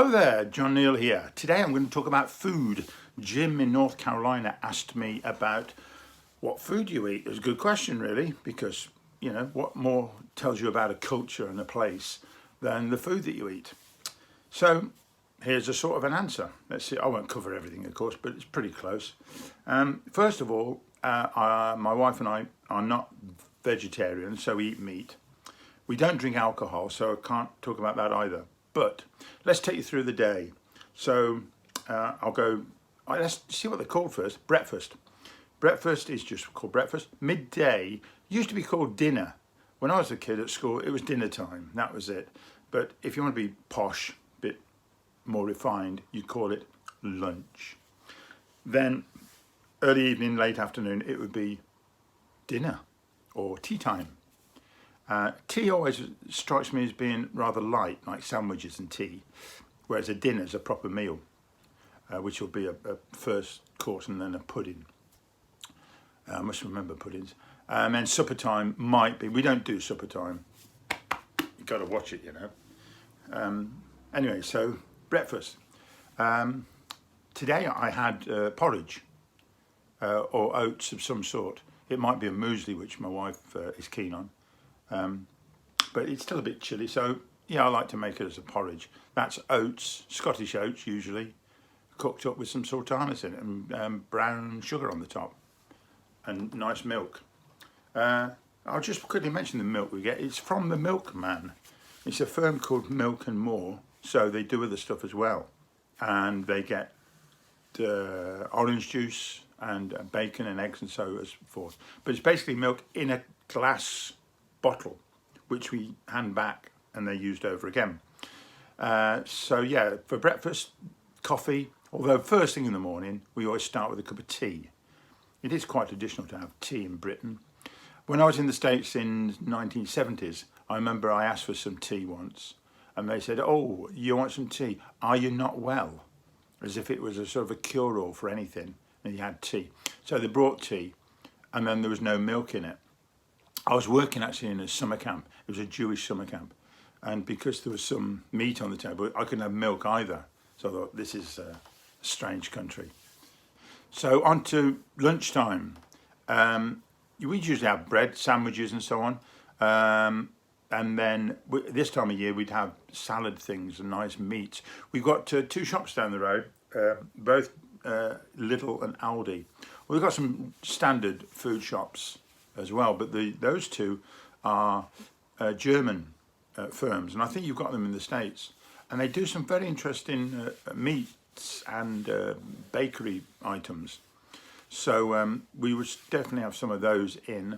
Hello there, John Neal here. Today I'm going to talk about food. Jim in North Carolina asked me about what food you eat. It was a good question really, because you know, what more tells you about a culture and a place than the food that you eat. So here's a sort of an answer. Let's see, I won't cover everything of course, but it's pretty close. First of all, my wife and I are not vegetarians, so we eat meat. We don't drink alcohol, so I can't talk about that either. But let's take you through the day. So let's see what they're called first. Breakfast. Breakfast is just called breakfast. Midday used to be called dinner. When I was a kid at school, it was dinner time. That was it. But if you want to be posh, a bit more refined, you call it lunch. Then early evening, late afternoon, it would be dinner or tea time. Tea always strikes me as being rather light, like sandwiches and tea, whereas a dinner is a proper meal, which will be a first course and then a pudding. I must remember puddings. And then supper time might be, we don't do supper time. You've got to watch it, you know. Anyway, so breakfast. Today I had porridge or oats of some sort. It might be a muesli, which my wife is keen on. But it's still a bit chilly, so yeah, I like to make it as a porridge. That's oats, Scottish oats usually, cooked up with some sultanas in it and brown sugar on the top and nice milk. I'll just quickly mention the milk we get. It's from the Milkman. It's a firm called Milk and More, so they do other stuff as well. And they get orange juice and bacon and eggs and so forth. But it's basically milk in a glass bottle, which we hand back and they're used over again. So yeah, for breakfast, coffee, although first thing in the morning, we always start with a cup of tea. It is quite traditional to have tea in Britain. When I was in the States in 1970s, I remember I asked for some tea once and they said, "Oh, you want some tea? Are you not well?" As if it was a sort of a cure-all for anything, and you had tea. So they brought tea and then there was no milk in it. I was working actually in a summer camp. It was a Jewish summer camp. And because there was some meat on the table, I couldn't have milk either. So I thought, this is a strange country. So on to lunchtime. We usually have bread, sandwiches and so on. And then this time of year, we'd have salad things and nice meats. We've got two shops down the road, both Lidl and Aldi. We've got some standard food shops as well, but those two are German firms, and I think you've got them in the States, and they do some very interesting meats and bakery items. So we would definitely have some of those in,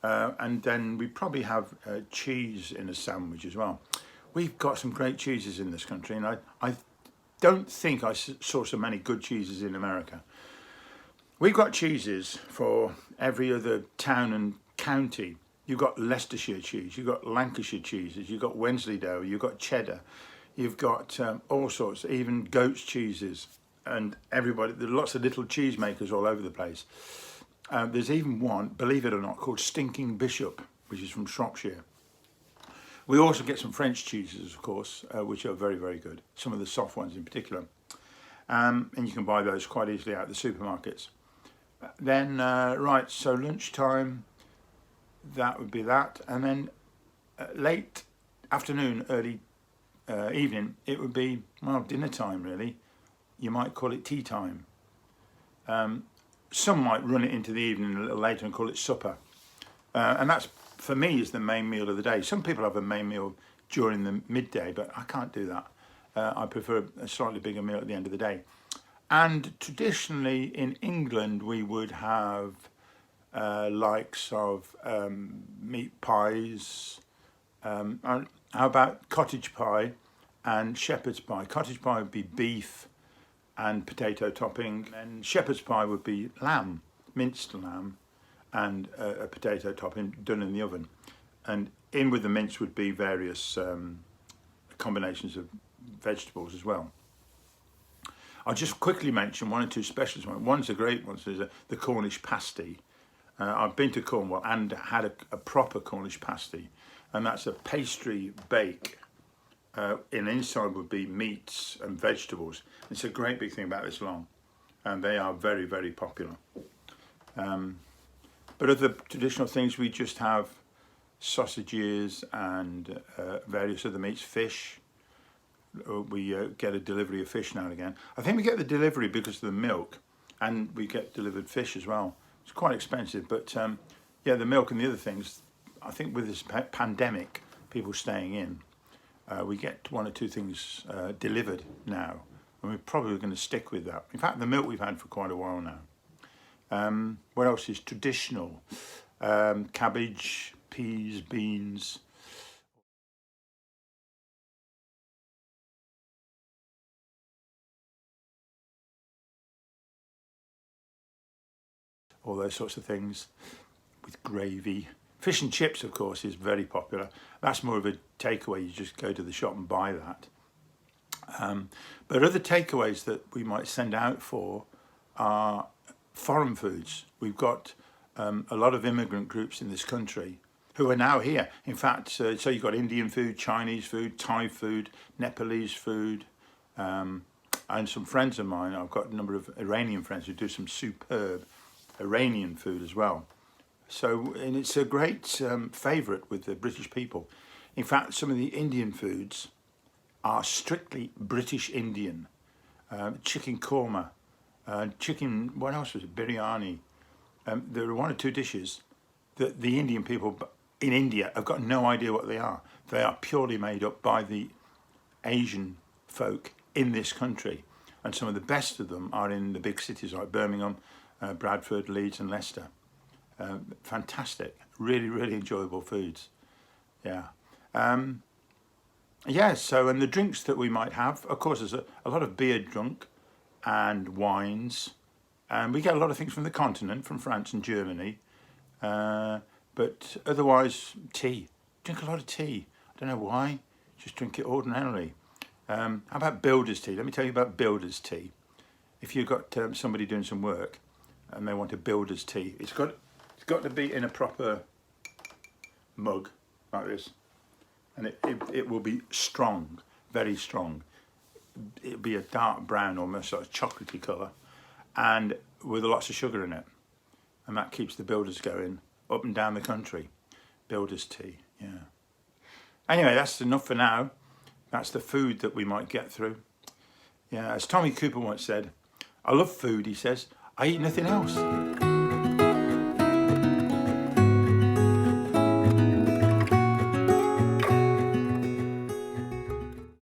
and then we probably have cheese in a sandwich as well. We've got some great cheeses in this country, and I don't think I saw so many good cheeses in America. We've got cheeses for every other town and county. You've got Leicestershire cheese, you've got Lancashire cheeses, you've got Wensleydale, you've got cheddar, you've got all sorts, even goat's cheeses, and everybody, there are lots of little cheese makers all over the place. There's even one, believe it or not, called Stinking Bishop, which is from Shropshire. We also get some French cheeses, of course, which are very, very good, some of the soft ones in particular. And you can buy those quite easily out of the supermarkets. Then, right, so lunchtime, that would be that. And then late afternoon, early evening, it would be, well, dinner time, really. You might call it tea time. Some might run it into the evening a little later and call it supper. And that's, for me, is the main meal of the day. Some people have a main meal during the midday, but I can't do that. I prefer a slightly bigger meal at the end of the day. And traditionally in England, we would have likes of meat pies. How about cottage pie and shepherd's pie? Cottage pie would be beef and potato topping, and shepherd's pie would be lamb, minced lamb, and a potato topping done in the oven. And in with the mince would be various combinations of vegetables as well. I'll just quickly mention one or two specials. One's a great one, so the Cornish pasty. I've been to Cornwall and had a proper Cornish pasty, and that's a pastry bake in inside would be meats and vegetables. It's a great big thing about this long, and they are very, very popular. But other traditional things, we just have sausages and various other meats, fish. We get a delivery of fish now and again. I think we get the delivery because of the milk, and we get delivered fish as well. It's quite expensive, but yeah, the milk and the other things, I think with this pandemic, people staying in, we get 1 or 2 things delivered now, and we're probably going to stick with that. In fact, the milk we've had for quite a while now. What else is traditional? Cabbage, peas, beans. All those sorts of things with gravy. Fish and chips, of course, is very popular. That's more of a takeaway. You just go to the shop and buy that. But other takeaways that we might send out for are foreign foods. We've got a lot of immigrant groups in this country who are now here. In fact, so you've got Indian food, Chinese food, Thai food, Nepalese food, and some friends of mine. I've got a number of Iranian friends who do some superb Iranian food as well. So, and it's a great favourite with the British people. In fact, some of the Indian foods are strictly British Indian. Chicken korma, chicken, what else was it? Biryani. There are 1 or 2 dishes that the Indian people in India have got no idea what they are. They are purely made up by the Asian folk in this country. And some of the best of them are in the big cities like Birmingham, Bradford, Leeds and Leicester. Fantastic, really, really enjoyable foods. Yeah. Yeah, so, and the drinks that we might have, of course, there's a lot of beer drunk and wines. And we get a lot of things from the continent, from France and Germany. But otherwise, tea. Drink a lot of tea. I don't know why, just drink it ordinarily. How about builder's tea? Let me tell you about builder's tea. If you've got somebody doing some work and they want a builder's tea, it's got to be in a proper mug like this, and it will be strong, very strong. It'll be a dark brown, almost sort of chocolatey colour, and with lots of sugar in it, and that keeps the builders going up and down the country. Builder's tea, yeah. Anyway, that's enough for now. That's the food that we might get through. Yeah, as Tommy Cooper once said, I love food, he says, I eat nothing else.